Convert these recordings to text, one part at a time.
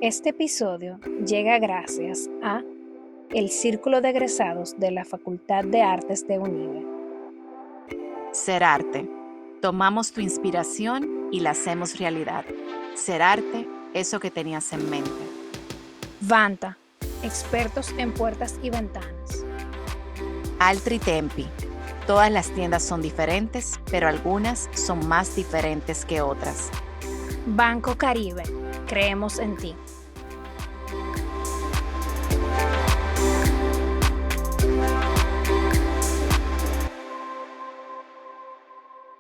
Este episodio llega gracias a el Círculo de Egresados de la Facultad de Artes de UNIBE. Ser arte. Tomamos tu inspiración y la hacemos realidad. Ser arte, eso que tenías en mente. Vanta, expertos en puertas y ventanas. Altri Tempi. Todas las tiendas son diferentes, pero algunas son más diferentes que otras. Banco Caribe, creemos en ti.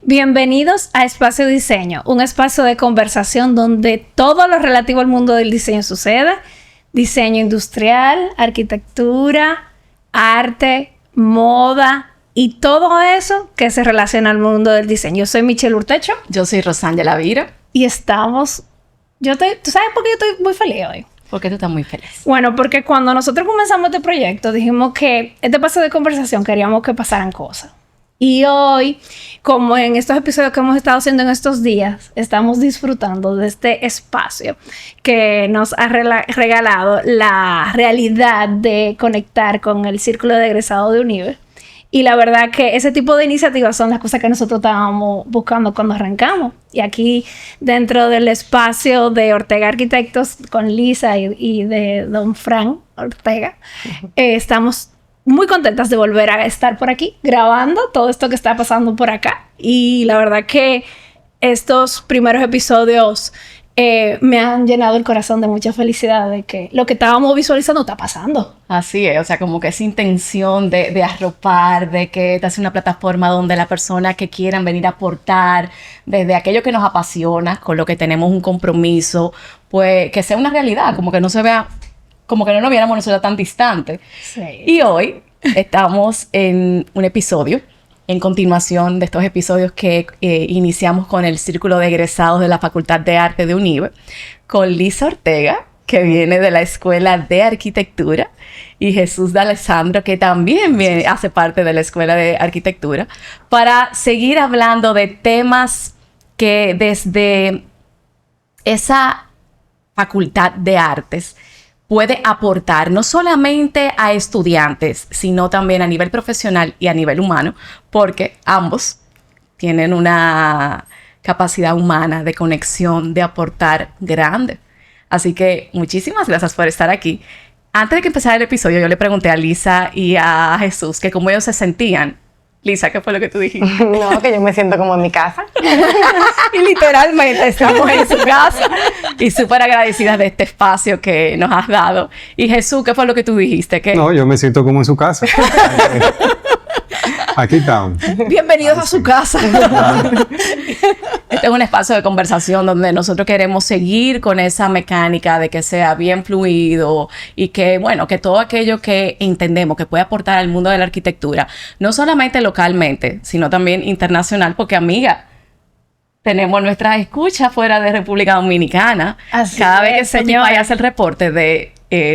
Bienvenidos a Espacio Diseño, un espacio de conversación donde todo lo relativo al mundo del diseño sucede. Diseño industrial, arquitectura, arte, moda y todo eso que se relaciona al mundo del diseño. Yo soy Michelle Urtecho. Yo soy Rosángela Vira. Y estamos... ¿Tú sabes por qué yo estoy muy feliz hoy? ¿Por qué tú estás muy feliz? Bueno, porque cuando nosotros comenzamos este proyecto, dijimos que este espacio de conversación queríamos que pasaran cosas. Y hoy, como en estos episodios que hemos estado haciendo en estos días, estamos disfrutando de este espacio que nos ha regalado la realidad de conectar con el Círculo de Egresados de UNIBE. Y la verdad que ese tipo de iniciativas son las cosas que nosotros estábamos buscando cuando arrancamos. Y aquí, dentro del espacio de Ortega Arquitectos, con Lisa y de don Fran Ortega, estamos muy contentas de volver a estar por aquí grabando todo esto que está pasando por acá. Y la verdad que estos primeros episodios me han llenado el corazón de mucha felicidad de que lo que estábamos visualizando está pasando. Así es, o sea, como que esa intención de arropar, de que esta sea una plataforma donde la persona que quieran venir a aportar desde aquello que nos apasiona, con lo que tenemos un compromiso, pues que sea una realidad, como que no se vea, como que no nos viéramos nosotros tan distantes. Sí. Y hoy estamos en un episodio, en continuación de estos episodios que iniciamos con el Círculo de Egresados de la Facultad de Arte de UNIBE, con Lisa Ortega, que viene de la Escuela de Arquitectura, y Jesús D'Alessandro, que también hace parte de la Escuela de Arquitectura, para seguir hablando de temas que desde esa Facultad de Artes puede aportar no solamente a estudiantes, sino también a nivel profesional y a nivel humano, porque ambos tienen una capacidad humana de conexión, de aportar grande. Así que muchísimas gracias por estar aquí. Antes de que empezara el episodio, yo le pregunté a Lisa y a Jesús que cómo ellos se sentían. Lisa, ¿qué fue lo que tú dijiste? No, que yo me siento como en mi casa. Y literalmente estamos en su casa. Y súper agradecidas de este espacio que nos has dado. Y Jesús, ¿qué fue lo que tú dijiste? ¿Qué? No, yo me siento como en su casa. Aquí estamos. Bienvenidos a su casa. Este es un espacio de conversación donde nosotros queremos seguir con esa mecánica de que sea bien fluido y que, bueno, que todo aquello que entendemos que puede aportar al mundo de la arquitectura, no solamente localmente, sino también internacional, porque, amiga, tenemos nuestras escuchas fuera de República Dominicana. Así Cada vez que es, Spotify hace el reporte de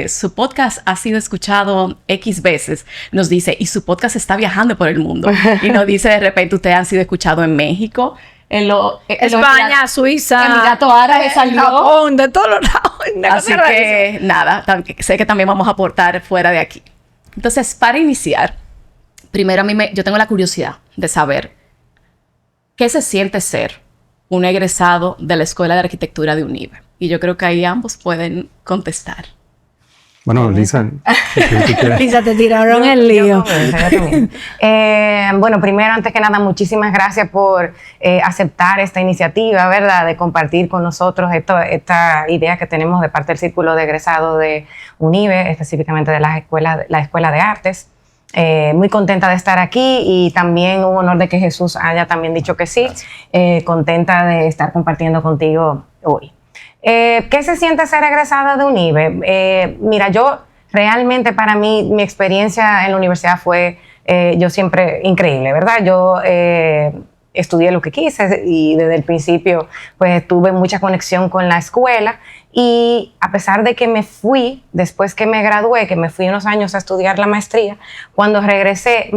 su podcast ha sido escuchado X veces, nos dice, y su podcast está viajando por el mundo. Y nos dice de repente, ustedes han sido escuchados en México, España, Suiza, Emiratos Árabes, salió. Japón, de todos los lados. Así que nada, sé que también vamos a aportar fuera de aquí. Entonces, para iniciar, primero yo tengo la curiosidad de saber qué se siente ser un egresado de la Escuela de Arquitectura de UNIBE. Y yo creo que ahí ambos pueden contestar. Bueno, Lisa, Lisa, te tiraron el lío. Bueno, primero, antes que nada, muchísimas gracias por aceptar esta iniciativa, ¿verdad? De compartir con nosotros esta idea que tenemos de parte del Círculo de Egresados de UNIBE, específicamente de la Escuela de Artes. Muy contenta de estar aquí y también un honor de que Jesús haya también dicho que sí. Contenta de estar compartiendo contigo hoy. ¿Qué se siente ser egresada de UNIBE? Mira, yo realmente para mí, mi experiencia en la universidad fue, yo siempre, increíble, ¿verdad? Yo estudié lo que quise y desde el principio pues tuve mucha conexión con la escuela y a pesar de que me fui, después que me gradué, que me fui unos años a estudiar la maestría, cuando regresé,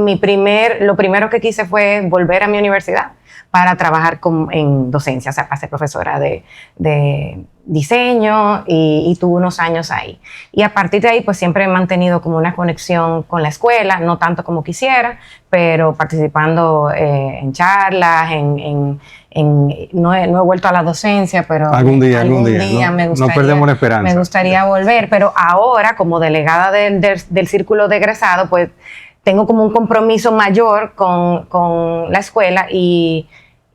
lo primero que quise fue volver a mi universidad. para trabajar en docencia, o sea, para ser profesora de diseño y tuve unos años ahí. Y a partir de ahí, pues siempre he mantenido como una conexión con la escuela, no tanto como quisiera, pero participando en charlas, no he vuelto a la docencia, pero algún día no perdemos la esperanza. Me gustaría volver, pero ahora como delegada del círculo de egresado, pues tengo como un compromiso mayor con la escuela y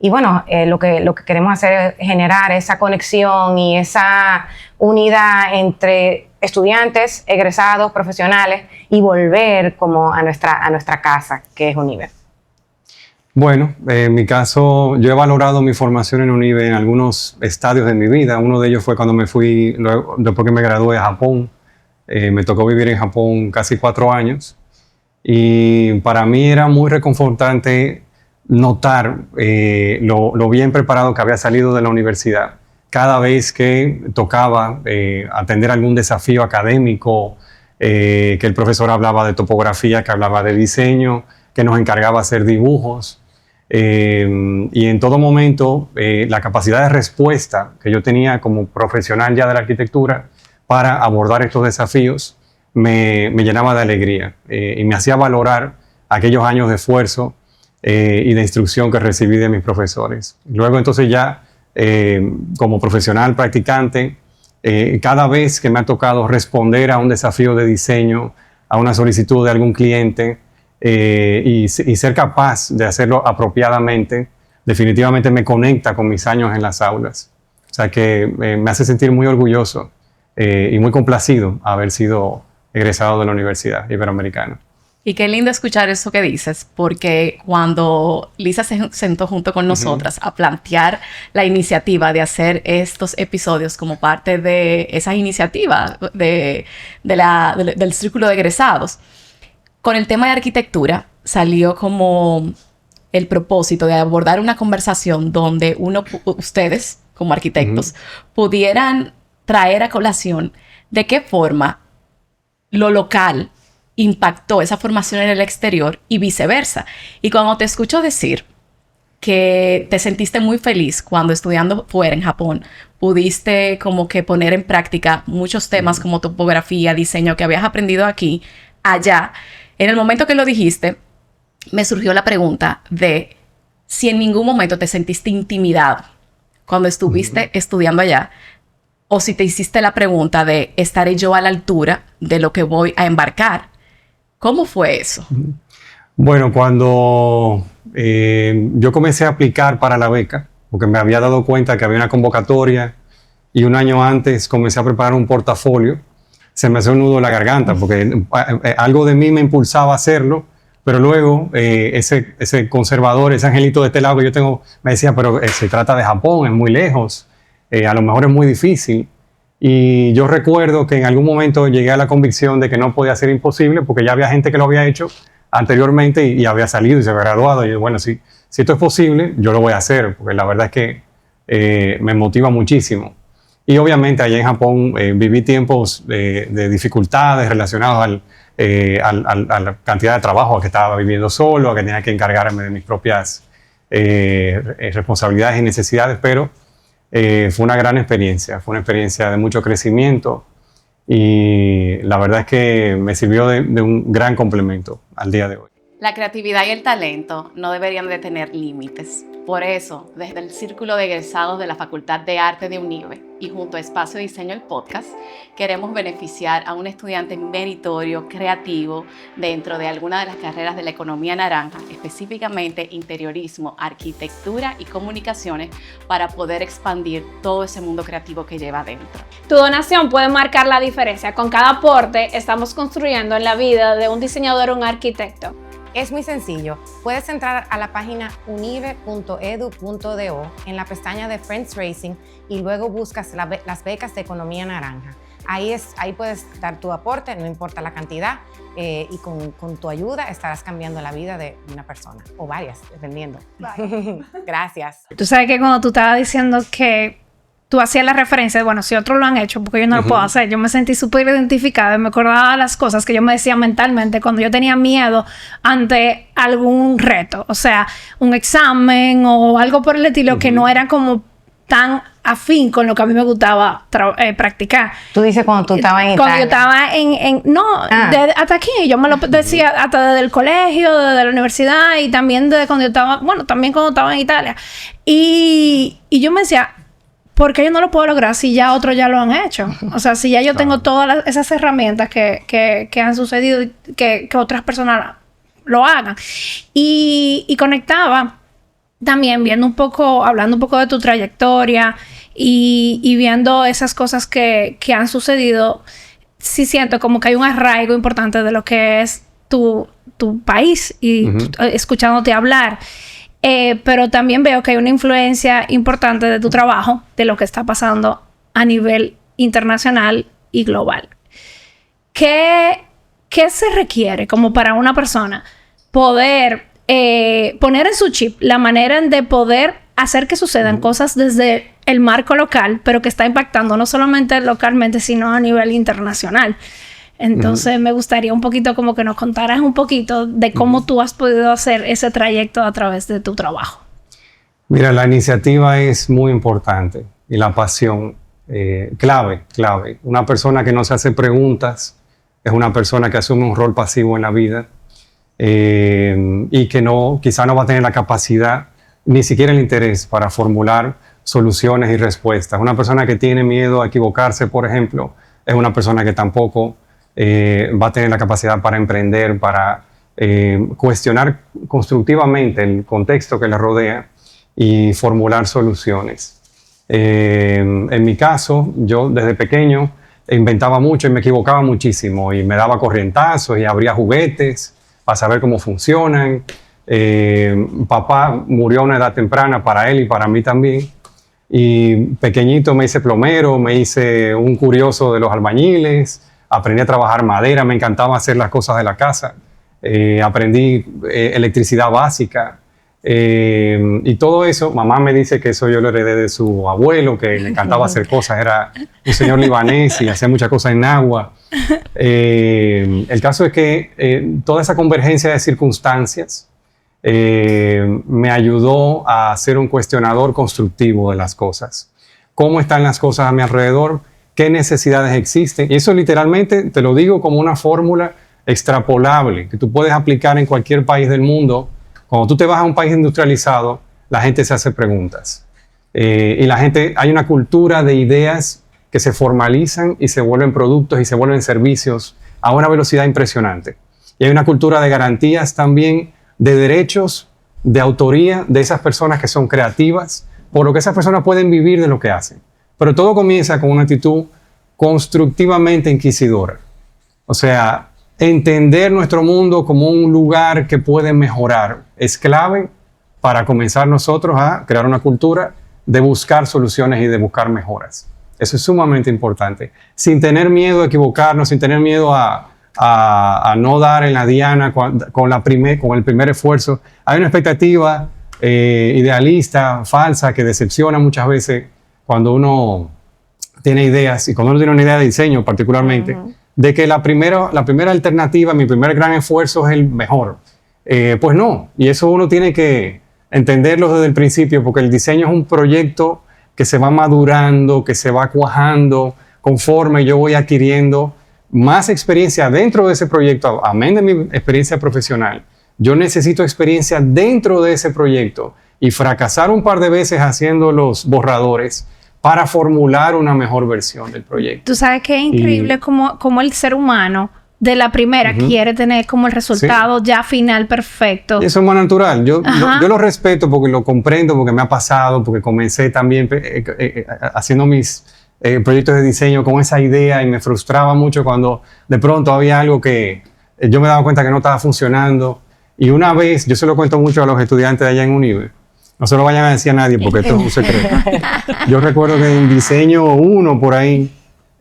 bueno, lo que queremos hacer es generar esa conexión y esa unidad entre estudiantes, egresados, profesionales y volver como a nuestra casa, que es UNIBE. Bueno, en mi caso, yo he valorado mi formación en UNIBE en algunos estadios de mi vida. Uno de ellos fue cuando me fui, después que me gradué a Japón. Me tocó vivir en Japón casi 4 años. Y para mí era muy reconfortante notar lo bien preparado que había salido de la universidad. Cada vez que tocaba atender algún desafío académico, que el profesor hablaba de topografía, que hablaba de diseño, que nos encargaba hacer dibujos. Y en todo momento la capacidad de respuesta que yo tenía como profesional ya de la arquitectura para abordar estos desafíos me llenaba de alegría y me hacía valorar aquellos años de esfuerzo y de instrucción que recibí de mis profesores. Luego entonces ya como profesional practicante, cada vez que me ha tocado responder a un desafío de diseño, a una solicitud de algún cliente y ser capaz de hacerlo apropiadamente, definitivamente me conecta con mis años en las aulas. O sea que me hace sentir muy orgulloso y muy complacido haber sido egresado de la Universidad Iberoamericana. Y qué lindo escuchar eso que dices, porque cuando Lisa se sentó junto con nosotras a plantear la iniciativa de hacer estos episodios como parte de esa iniciativa del Círculo de Egresados, con el tema de arquitectura salió como el propósito de abordar una conversación donde ustedes, como arquitectos, pudieran traer a colación de qué forma lo local impactó esa formación en el exterior y viceversa. Y cuando te escucho decir que te sentiste muy feliz cuando estudiando fuera en Japón pudiste como que poner en práctica muchos temas como topografía, diseño que habías aprendido aquí, allá, en el momento que lo dijiste, me surgió la pregunta de si en ningún momento te sentiste intimidado cuando estuviste estudiando allá, o si te hiciste la pregunta de ¿estaré yo a la altura de lo que voy a embarcar? ¿Cómo fue eso? Bueno, cuando yo comencé a aplicar para la beca, porque me había dado cuenta que había una convocatoria y un año antes comencé a preparar un portafolio, se me hacía un nudo en la garganta porque algo de mí me impulsaba a hacerlo, pero luego ese conservador, ese angelito de este lado que yo tengo, me decía, pero se trata de Japón, es muy lejos. A lo mejor es muy difícil. Y yo recuerdo que en algún momento llegué a la convicción de que no podía ser imposible porque ya había gente que lo había hecho anteriormente y había salido y se había graduado. Y yo, bueno, si esto es posible, yo lo voy a hacer porque la verdad es que me motiva muchísimo. Y obviamente allá en Japón viví tiempos de dificultades relacionados a la cantidad de trabajo que estaba viviendo solo, a que tenía que encargarme de mis propias responsabilidades y necesidades, pero fue una gran experiencia, fue una experiencia de mucho crecimiento y la verdad es que me sirvió de un gran complemento al día de hoy. La creatividad y el talento no deberían de tener límites. Por eso, desde el Círculo de Egresados de la Facultad de Arte de UNIBE y junto a Espacio Diseño el Podcast, queremos beneficiar a un estudiante meritorio, creativo, dentro de alguna de las carreras de la economía naranja, específicamente interiorismo, arquitectura y comunicaciones, para poder expandir todo ese mundo creativo que lleva adentro. Tu donación puede marcar la diferencia. Con cada aporte estamos construyendo en la vida de un diseñador o un arquitecto. Es muy sencillo. Puedes entrar a la página unive.edu.do en la pestaña de Friends Racing y luego buscas las becas de Economía Naranja. Ahí puedes dar tu aporte, no importa la cantidad, y con tu ayuda estarás cambiando la vida de una persona, o varias, dependiendo. Gracias. Tú sabes que cuando tú estabas diciendo que tú hacías la referencia de, bueno, si otros lo han hecho, porque yo no lo puedo hacer. Yo me sentí súper identificada y me acordaba de las cosas que yo me decía mentalmente cuando yo tenía miedo ante algún reto. O sea, un examen o algo por el estilo que no era como tan afín con lo que a mí me gustaba practicar. Tú dices cuando tú estabas en Cuando Italia. yo estaba hasta aquí, yo me lo decía hasta desde el colegio, desde la universidad y también desde cuando yo estaba, bueno, también cuando estaba en Italia. Y yo me decía, ¿por qué yo no lo puedo lograr si ya otros ya lo han hecho? O sea, si ya yo tengo todas esas herramientas que han sucedido y que otras personas lo hagan. Y conectaba también hablando un poco de tu trayectoria y viendo esas cosas que han sucedido, sí siento como que hay un arraigo importante de lo que es tu país y escuchándote hablar. Pero también veo que hay una influencia importante de tu trabajo, de lo que está pasando a nivel internacional y global. ¿Qué se requiere como para una persona poder poner en su chip la manera de poder hacer que sucedan cosas desde el marco local, pero que está impactando no solamente localmente, sino a nivel internacional? Entonces me gustaría un poquito como que nos contaras un poquito de cómo tú has podido hacer ese trayecto a través de tu trabajo. Mira, la iniciativa es muy importante y la pasión, clave. Una persona que no se hace preguntas es una persona que asume un rol pasivo en la vida y que quizá no va a tener la capacidad ni siquiera el interés para formular soluciones y respuestas. Una persona que tiene miedo a equivocarse, por ejemplo, es una persona que tampoco va a tener la capacidad para emprender, para cuestionar constructivamente el contexto que le rodea y formular soluciones. En mi caso, yo desde pequeño inventaba mucho y me equivocaba muchísimo y me daba corrientazos y abría juguetes para saber cómo funcionan. Papá murió a una edad temprana para él y para mí también. Y pequeñito me hice plomero, me hice un curioso de los albañiles, aprendí a trabajar madera, me encantaba hacer las cosas de la casa, aprendí electricidad básica y todo eso. Mamá me dice que eso yo lo heredé de su abuelo, que le encantaba hacer cosas, era un señor libanés y hacía muchas cosas en agua. El caso es que toda esa convergencia de circunstancias me ayudó a ser un cuestionador constructivo de las cosas. ¿Cómo están las cosas a mi alrededor? ¿Qué necesidades existen? Y eso literalmente te lo digo como una fórmula extrapolable que tú puedes aplicar en cualquier país del mundo. Cuando tú te vas a un país industrializado, la gente se hace preguntas. Y hay una cultura de ideas que se formalizan y se vuelven productos y se vuelven servicios a una velocidad impresionante. Y hay una cultura de garantías también, de derechos, de autoría de esas personas que son creativas, por lo que esas personas pueden vivir de lo que hacen. Pero todo comienza con una actitud constructivamente inquisidora. O sea, entender nuestro mundo como un lugar que puede mejorar es clave para comenzar nosotros a crear una cultura de buscar soluciones y de buscar mejoras. Eso es sumamente importante. Sin tener miedo a equivocarnos, sin tener miedo a no dar en la diana con el primer esfuerzo. Hay una expectativa idealista, falsa, que decepciona muchas veces cuando uno tiene ideas, y cuando uno tiene una idea de diseño particularmente, de que la primera alternativa, mi primer gran esfuerzo es el mejor. Pues no, y eso uno tiene que entenderlo desde el principio, porque el diseño es un proyecto que se va madurando, que se va cuajando conforme yo voy adquiriendo más experiencia dentro de ese proyecto, amén de mi experiencia profesional. Yo necesito experiencia dentro de ese proyecto y fracasar un par de veces haciendo los borradores para formular una mejor versión del proyecto. Tú sabes que es increíble como el ser humano de la primera quiere tener como el resultado ya final perfecto. Y eso es más natural. Yo lo respeto porque lo comprendo, porque me ha pasado, porque comencé también haciendo mis proyectos de diseño con esa idea y me frustraba mucho cuando de pronto había algo que yo me daba cuenta que no estaba funcionando. Y una vez, yo se lo cuento mucho a los estudiantes de allá en Unive, no se lo vayan a decir a nadie porque esto es un secreto. Yo recuerdo que en diseño 1 por ahí,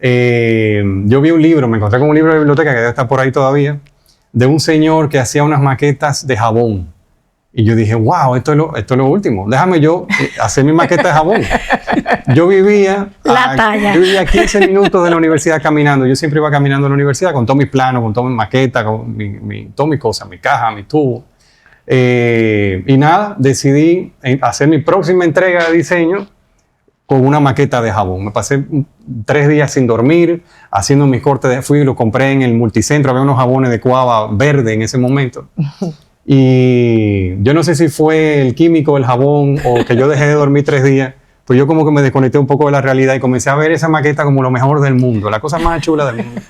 yo vi un libro, me encontré con un libro de biblioteca que debe estar por ahí todavía, de un señor que hacía unas maquetas de jabón. Y yo dije, wow, esto es lo último. Déjame yo hacer mi maqueta de jabón. Yo vivía 15 minutos de la universidad caminando. Yo siempre iba caminando a la universidad con todos mis planos, con todas mis maquetas, con todas mis cosas, mi caja, mi tubo. Y nada, decidí hacer mi próxima entrega de diseño con una maqueta de jabón. Me pasé 3 días sin dormir, haciendo mis cortes. Fui y lo compré en el multicentro. Había unos jabones de Cuava verde en ese momento. Y yo no sé si fue el químico, el jabón, o que yo dejé de dormir 3 días, pues yo como que me desconecté un poco de la realidad y comencé a ver esa maqueta como lo mejor del mundo, la cosa más chula del mundo.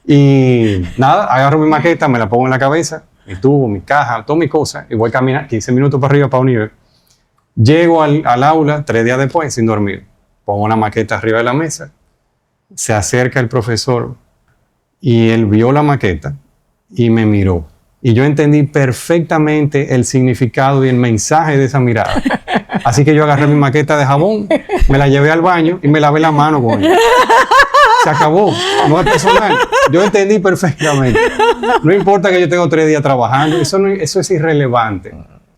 Y nada, agarro mi maqueta, me la pongo en la cabeza, mi tubo, mi caja, todas mis cosas, y voy a caminar 15 minutos para arriba para Unive. Llego al aula 3 días después sin dormir. Pongo la maqueta arriba de la mesa, se acerca el profesor y él vio la maqueta y me miró. Y yo entendí perfectamente el significado y el mensaje de esa mirada. Así que yo agarré mi maqueta de jabón, me la llevé al baño y me lavé la mano con ella. Se acabó, no es personal. Yo entendí perfectamente. No importa que yo tenga 3 días trabajando, eso es irrelevante.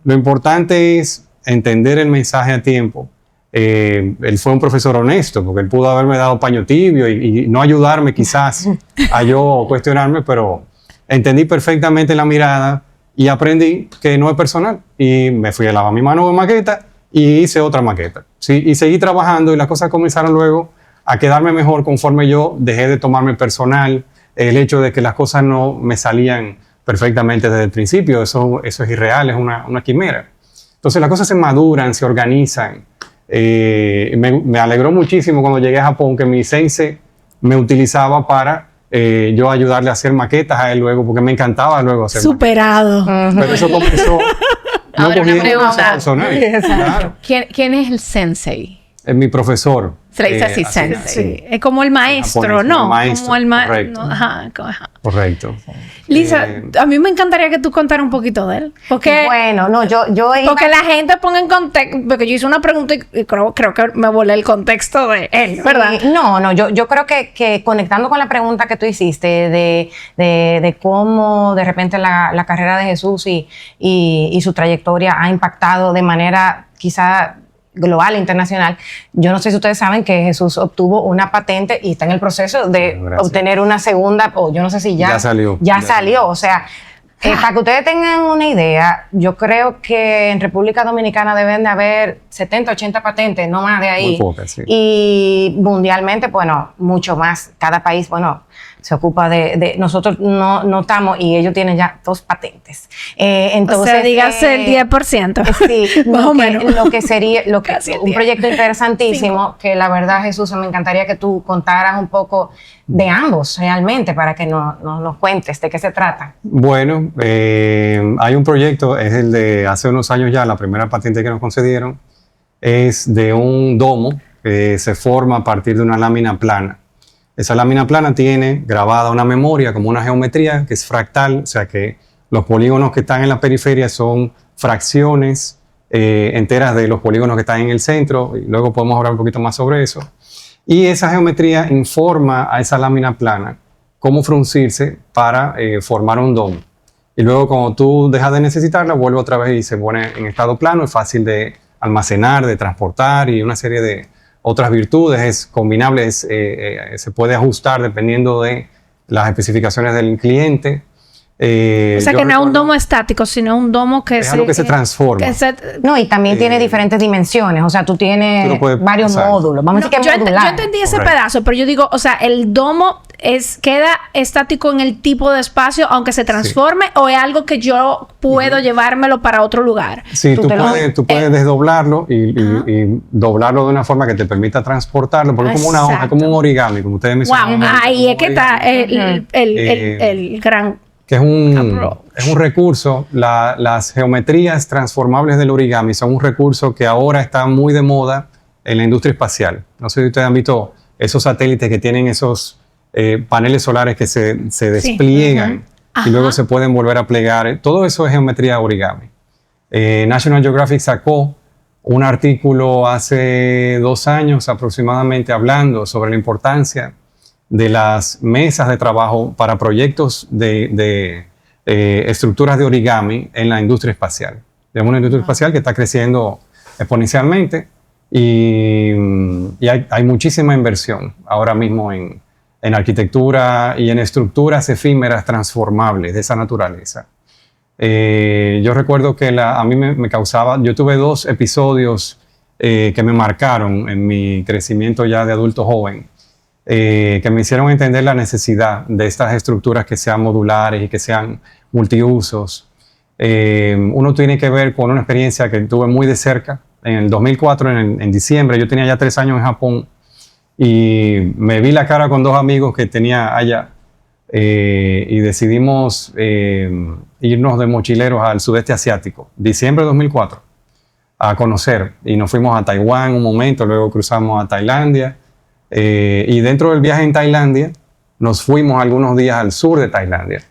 Lo importante es entender el mensaje a tiempo. Él fue un profesor honesto, porque él pudo haberme dado paño tibio y no ayudarme quizás a yo cuestionarme, pero entendí perfectamente la mirada y aprendí que no es personal. Y me fui a lavar mi mano con maqueta y hice otra maqueta. ¿Sí? Y seguí trabajando y las cosas comenzaron luego a quedarme mejor conforme yo dejé de tomarme personal el hecho de que las cosas no me salían perfectamente desde el principio. Eso es irreal, es una quimera. Entonces las cosas se maduran, se organizan. Me alegró muchísimo cuando llegué a Japón que mi sensei me utilizaba para yo ayudarle a hacer maquetas a él luego, porque me encantaba luego hacer Superado. maquetas. Pero eso comenzó... Ahora una pregunta. Claro. ¿Quién es el sensei? Es mi profesor. Se le dice así, así, sensei. Sí, es como el maestro, japonés, ¿no? el maestro, Como el correcto. No, ajá. Correcto. Lisa, a mí me encantaría que tú contaras un poquito de él. Porque, Bueno, no, yo iba- porque la gente ponga en contexto, porque yo hice una pregunta y creo que me volé el contexto de él, ¿verdad? Sí, no, yo creo que conectando con la pregunta que tú hiciste de cómo de repente la carrera de Jesús y su trayectoria ha impactado de manera quizá global e internacional. Yo no sé si ustedes saben que Jesús obtuvo una patente y está en el proceso de obtener una segunda, o yo no sé si ya salió. Ya salió. O sea, para que ustedes tengan una idea, yo creo que en República Dominicana deben de haber 70, 80 patentes, no más de ahí. Muy pocas, sí. Y mundialmente, bueno, mucho más. Cada país, bueno, se ocupa de nosotros no estamos, y ellos tienen ya 2 patentes. Entonces, O sea, dígase el 10%. Sí, Más o menos. lo que sería Casi el un 10. proyecto interesantísimo, que la verdad, Jesús, me encantaría que tú contaras un poco de ambos realmente, para que nos cuentes de qué se trata. Bueno, hay un proyecto, es el de hace unos años ya, la primera patente que nos concedieron, es de un domo que se forma a partir de una lámina plana. Esa lámina plana tiene grabada una memoria como una geometría que es fractal, o sea que los polígonos que están en la periferia son fracciones enteras de los polígonos que están en el centro, y luego podemos hablar un poquito más sobre eso. Y esa geometría informa a esa lámina plana cómo fruncirse para formar un domo. Y luego cuando tú dejas de necesitarla, vuelve otra vez y se pone en estado plano, es fácil de almacenar, de transportar y una serie de otras virtudes, es combinable, se puede ajustar dependiendo de las especificaciones del cliente. O sea, que no es un domo estático, sino un domo que es algo que se transforma. No, y también tiene diferentes dimensiones. O sea, tú tienes Tú lo puedes varios pasar. módulos. Vamos a decir que es modular. yo entendí ese Correcto. pedazo, pero yo digo, o sea, el domo queda estático en el tipo de espacio, aunque se transforme, o es algo que yo puedo llevármelo para otro lugar. Sí, tú te lo- puedes desdoblarlo y doblarlo de una forma que te permita transportarlo, porque es como una hoja, Exacto. como un origami, como ustedes mencionaron. Wow, ahí como es que está el gran... que es un recurso. Las geometrías transformables del origami son un recurso que ahora está muy de moda en la industria espacial. No sé si ustedes han visto esos satélites que tienen esos paneles solares que se despliegan y luego se pueden volver a plegar. Todo eso es geometría origami. National Geographic sacó un artículo hace 2 años aproximadamente hablando sobre la importancia de las mesas de trabajo para proyectos de estructuras de origami en la industria espacial. Tenemos una industria espacial que está creciendo exponencialmente y hay muchísima inversión ahora mismo en arquitectura y en estructuras efímeras transformables de esa naturaleza. Yo recuerdo que a mí me causaba, yo tuve 2 episodios que me marcaron en mi crecimiento ya de adulto joven, que me hicieron entender la necesidad de estas estructuras que sean modulares y que sean multiusos. Uno tiene que ver con una experiencia que tuve muy de cerca. En el 2004, en diciembre, yo tenía ya 3 años en Japón y me vi la cara con 2 amigos que tenía allá y decidimos irnos de mochileros al sudeste asiático, diciembre de 2004, a conocer. Y nos fuimos a Taiwán un momento, luego cruzamos a Tailandia y dentro del viaje en Tailandia nos fuimos algunos días al sur de Tailandia,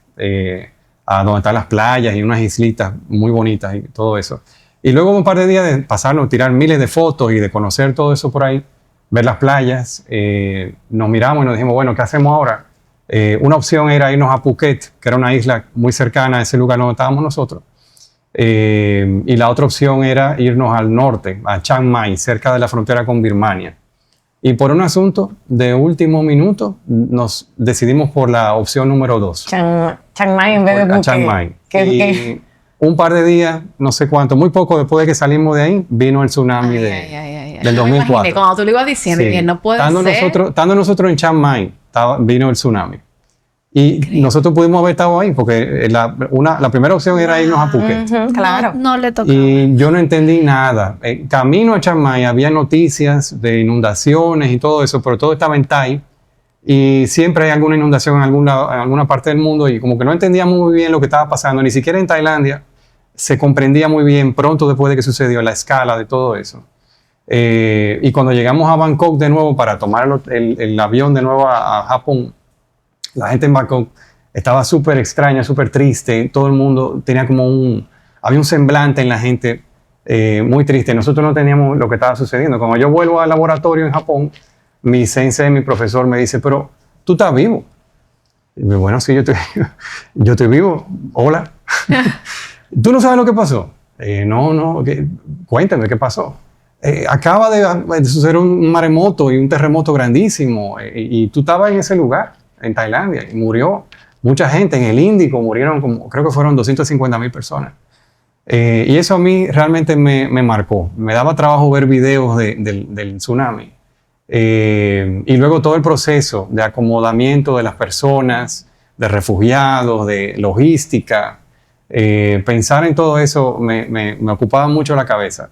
a donde están las playas y unas islitas muy bonitas y todo eso. Y luego un par de días de pasarnos, tirar miles de fotos y de conocer todo eso por ahí, ver las playas, nos miramos y nos dijimos, bueno, ¿qué hacemos ahora? Una opción era irnos a Phuket, que era una isla muy cercana a ese lugar donde estábamos nosotros. Y la otra opción era irnos al norte, a Chiang Mai, cerca de la frontera con Birmania. Y por un asunto de último minuto, nos decidimos por la opción número 2. Chiang Mai en vez de Phuket. Chiang Mai. Y un par de días, no sé cuánto, muy poco después de que salimos de ahí, vino el tsunami del 2004. Cuando tú lo ibas diciendo, sí. bien, no puede ser. Estando nosotros en Chiang Mai, vino el tsunami. Y nosotros pudimos haber estado ahí, porque la primera opción era irnos a Phuket. Claro. No le tocaba. Y yo no entendí nada. Camino a Chiang Mai había noticias de inundaciones y todo eso, pero todo estaba en Thai. Y siempre hay alguna inundación en alguna parte del mundo y como que no entendíamos muy bien lo que estaba pasando, ni siquiera en Tailandia se comprendía muy bien pronto después de que sucedió la escala de todo eso. Y cuando llegamos a Bangkok de nuevo para tomar el avión de nuevo a Japón, la gente en Bangkok estaba súper extraña, súper triste, todo el mundo tenía había un semblante en la gente muy triste. Nosotros no teníamos lo que estaba sucediendo. Cuando yo vuelvo al laboratorio en Japón, mi sensei, mi profesor, me dice, pero tú estás vivo. Y yo, bueno, sí, yo estoy vivo. Hola. ¿Tú no sabes lo que pasó? No, cuéntame, ¿qué pasó? Acaba de suceder un maremoto y un terremoto grandísimo y tú estabas en ese lugar, en Tailandia, y murió mucha gente. En el Índico murieron, creo que fueron 250,000 personas. Y eso a mí realmente me marcó. Me daba trabajo ver videos del tsunami. Y luego todo el proceso de acomodamiento de las personas, de refugiados, de logística, pensar en todo eso me ocupaba mucho la cabeza.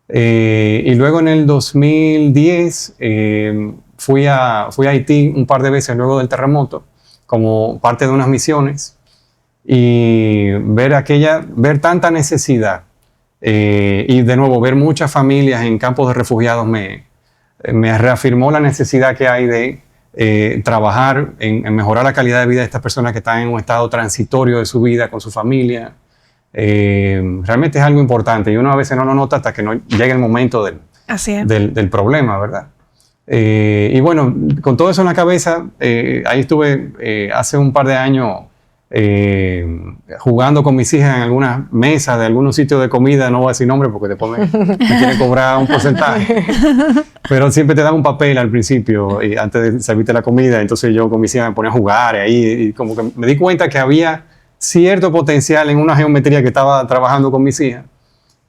Y luego en el 2010 fui a Haití un par de veces luego del terremoto como parte de unas misiones y ver tanta necesidad y de nuevo ver muchas familias en campos de refugiados me reafirmó la necesidad que hay de trabajar en mejorar la calidad de vida de estas personas que están en un estado transitorio de su vida con su familia. Realmente es algo importante y uno a veces no lo nota hasta que no llegue el momento del problema, ¿verdad? Y bueno, con todo eso en la cabeza, ahí estuve hace un par de años jugando con mis hijas en algunas mesas de algunos sitios de comida, no voy a decir nombre porque después me quieren cobrar un porcentaje, pero siempre te dan un papel al principio y antes de servirte la comida, entonces yo con mis hijas me ponía a jugar ahí y como que me di cuenta que había cierto potencial en una geometría que estaba trabajando con mis hijas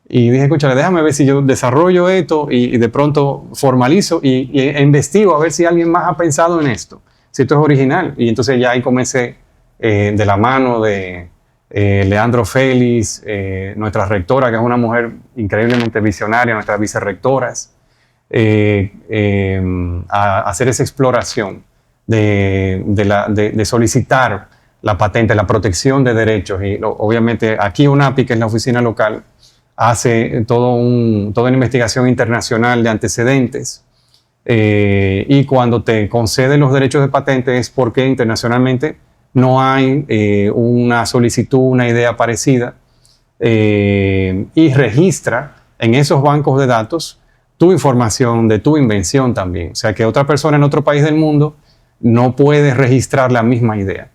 y dije, escúchale, déjame ver si yo desarrollo esto y de pronto formalizo e investigo a ver si alguien más ha pensado en esto, si esto es original, y entonces ya ahí comencé de la mano de Leandro Félix, nuestra rectora, que es una mujer increíblemente visionaria, nuestras vicerrectoras, a hacer esa exploración de solicitar la patente, la protección de derechos. Y obviamente aquí UNAPI, que es la oficina local, hace toda una investigación internacional de antecedentes. Y cuando te conceden los derechos de patente es porque internacionalmente no hay una solicitud, una idea parecida, y registra en esos bancos de datos tu información de tu invención también. O sea, que otra persona en otro país del mundo no puede registrar la misma idea,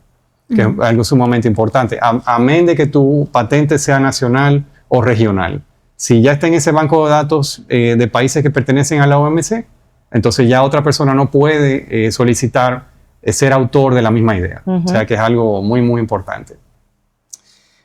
que es algo sumamente importante. Amén de que tu patente sea nacional o regional. Si ya está en ese banco de datos de países que pertenecen a la OMC, entonces ya otra persona no puede solicitar ser autor de la misma idea. O sea que es algo muy, muy importante.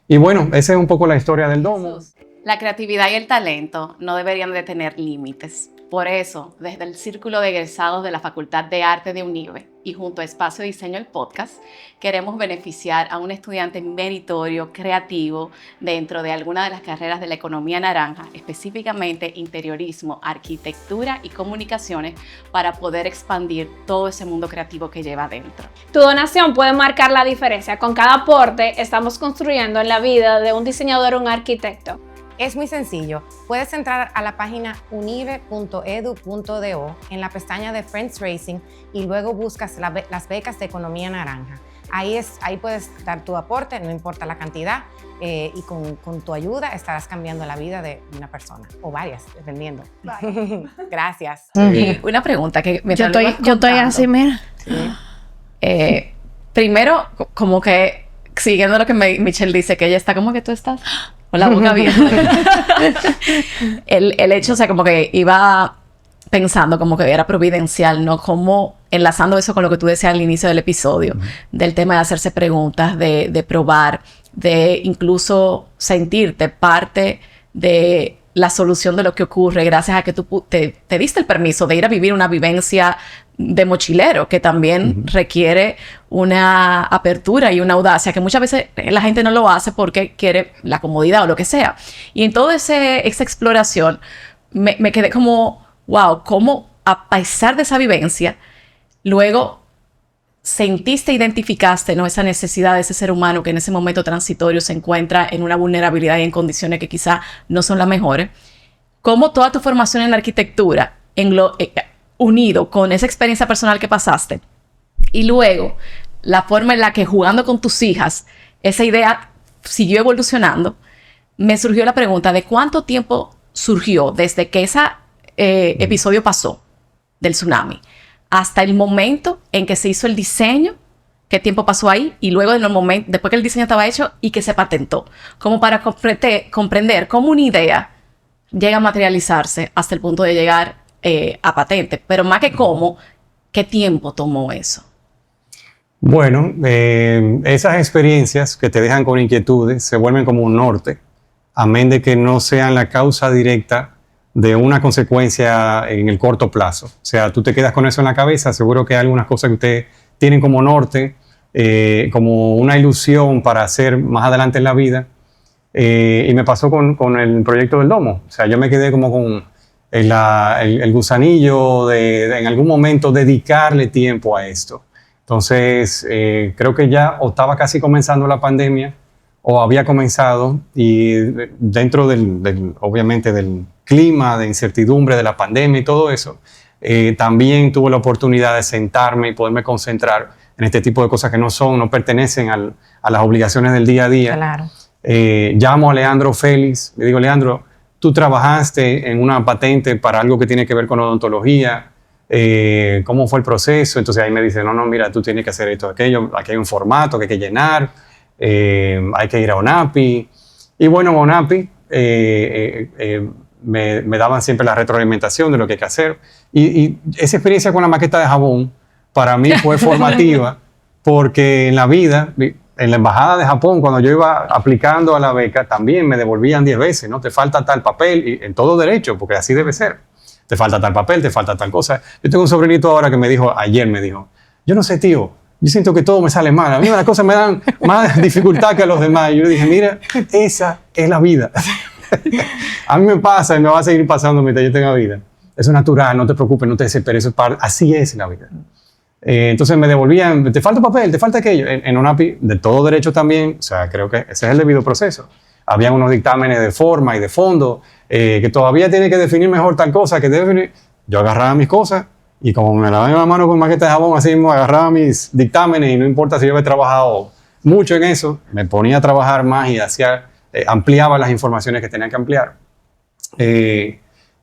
Y bueno, esa es un poco la historia del domo. La creatividad y el talento no deberían de tener límites. Por eso, desde el Círculo de Egresados de la Facultad de Arte de UNIBE y junto a Espacio Diseño el Podcast, queremos beneficiar a un estudiante meritorio, creativo, dentro de alguna de las carreras de la economía naranja, específicamente interiorismo, arquitectura y comunicaciones, para poder expandir todo ese mundo creativo que lleva adentro. Tu donación puede marcar la diferencia. Con cada aporte estamos construyendo en la vida de un diseñador o un arquitecto. Es muy sencillo. Puedes entrar a la página unive.edu.do en la pestaña de Friends Racing y luego buscas las becas de Economía Naranja. Ahí puedes dar tu aporte, no importa la cantidad, y con tu ayuda estarás cambiando la vida de una persona, o varias, dependiendo. Gracias. Y una pregunta que Yo estoy así, mira. Sí. Primero, como que siguiendo lo que Michelle dice, que ella está como que tú estás con la boca abierta. el hecho, o sea, como que iba pensando como que era providencial, ¿no? Como enlazando eso con lo que tú decías al inicio del episodio, del tema de hacerse preguntas, de probar, de incluso sentirte parte de la solución de lo que ocurre gracias a que tú te diste el permiso de ir a vivir una vivencia de mochilero, que también requiere una apertura y una audacia que muchas veces la gente no lo hace porque quiere la comodidad o lo que sea. Y en toda esa exploración me quedé como, wow, cómo a pesar de esa vivencia, luego sentiste, identificaste, ¿no?, esa necesidad de ese ser humano que en ese momento transitorio se encuentra en una vulnerabilidad y en condiciones que quizá no son las mejores. Cómo toda tu formación en la arquitectura, unido con esa experiencia personal que pasaste, y luego la forma en la que jugando con tus hijas, esa idea siguió evolucionando, me surgió la pregunta de cuánto tiempo surgió desde que ese episodio pasó del tsunami hasta el momento en que se hizo el diseño, qué tiempo pasó ahí, y luego después que el diseño estaba hecho y que se patentó, como para comprender cómo una idea llega a materializarse hasta el punto de llegar a patente, pero más que cómo, ¿qué tiempo tomó eso? Bueno, esas experiencias que te dejan con inquietudes se vuelven como un norte, amén de que no sean la causa directa de una consecuencia en el corto plazo. O sea, tú te quedas con eso en la cabeza, seguro que hay algunas cosas que ustedes tienen como norte, como una ilusión para hacer más adelante en la vida. Y me pasó con el proyecto del domo. O sea, yo me quedé como con el gusanillo de en algún momento dedicarle tiempo a esto. Entonces, creo que ya o estaba casi comenzando la pandemia o había comenzado, y dentro obviamente del clima de incertidumbre de la pandemia y todo eso, también tuve la oportunidad de sentarme y poderme concentrar en este tipo de cosas que no pertenecen a las obligaciones del día a día. Claro. Llamo a Leandro Félix, le digo, Leandro, tú trabajaste en una patente para algo que tiene que ver con odontología, ¿cómo fue el proceso? Entonces ahí me dice, no, mira, tú tienes que hacer esto, aquello, aquí hay un formato que hay que llenar, hay que ir a ONAPI. Y bueno, ONAPI me daban siempre la retroalimentación de lo que hay que hacer. Y esa experiencia con la maqueta de jabón para mí fue formativa, porque en la vida, en la embajada de Japón, cuando yo iba aplicando a la beca, también me devolvían 10 veces, ¿no? Te falta tal papel, y en todo derecho, porque así debe ser. Te falta tal papel, te falta tal cosa. Yo tengo un sobrinito ahora que ayer me dijo, yo no sé, tío, yo siento que todo me sale mal. A mí las cosas me dan más dificultad que a los demás. Y yo dije, mira, esa es la vida. A mí me pasa y me va a seguir pasando mientras yo tenga vida. Eso es natural, no te preocupes, no te desesperes, así es la vida. Entonces me devolvían, te falta papel, te falta aquello. En UNAPI, de todo derecho también, o sea, creo que ese es el debido proceso. Habían unos dictámenes de forma y de fondo, que todavía tiene que definir mejor tal cosa, que debe definir. Yo agarraba mis cosas y como me lavaban la mano con maqueta de jabón, así mismo agarraba mis dictámenes, y no importa si yo había trabajado mucho en eso, me ponía a trabajar más y ampliaba las informaciones que tenía que ampliar.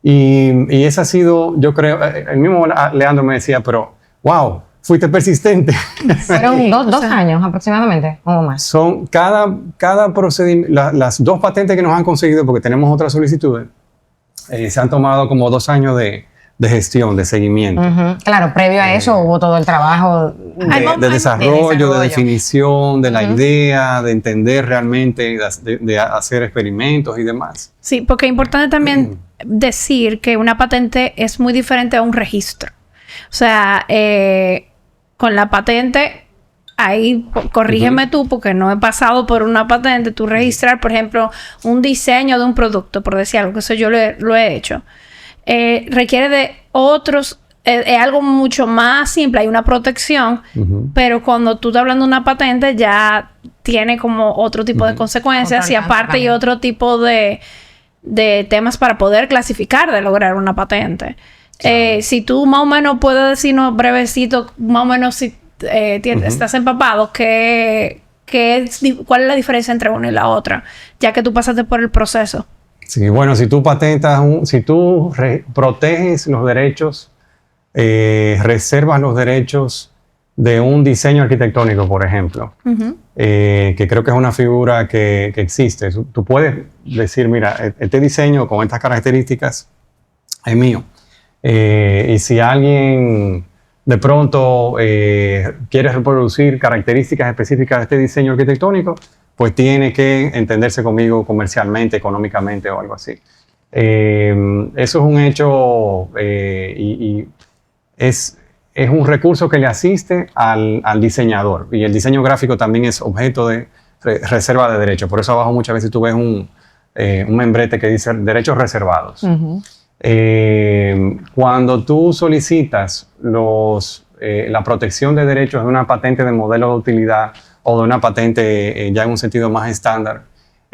Y esa ha sido, yo creo, el mismo Leandro me decía, pero wow, fuiste persistente. Fueron dos años aproximadamente, o más. Son cada procedimiento, las 2 patentes que nos han conseguido, porque tenemos otras solicitudes, se han tomado como 2 años de gestión, de seguimiento. Claro, previo a eso hubo todo el trabajo de desarrollo, de definición, de la idea, de entender realmente, de hacer experimentos y demás. Sí, porque es importante también decir que una patente es muy diferente a un registro. O sea, con la patente, ahí corrígeme tú, porque no he pasado por una patente, tú registrar, por ejemplo, un diseño de un producto, por decir algo, que eso yo lo he hecho. Requiere de otros, es algo mucho más simple, hay una protección, pero cuando tú estás hablando de una patente ya tiene como otro tipo de consecuencias y aparte hay otro tipo de temas para poder clasificar de lograr una patente. Si tú más o menos puedes decirnos brevecito, más o menos si estás empapado, ¿cuál es la diferencia entre una y la otra? Ya que tú pasaste por el proceso. Sí, bueno, si tú proteges los derechos, reservas los derechos de un diseño arquitectónico, por ejemplo, que creo que es una figura que existe. Tú puedes decir, mira, este diseño con estas características es mío. Y si alguien de pronto quiere reproducir características específicas de este diseño arquitectónico, pues tiene que entenderse conmigo comercialmente, económicamente o algo así. Eso es un hecho y es un recurso que le asiste al diseñador. Y el diseño gráfico también es objeto de reserva de derechos. Por eso abajo muchas veces tú ves un membrete que dice derechos reservados. Cuando tú solicitas la protección de derechos de una patente de modelo de utilidad o de una patente ya en un sentido más estándar,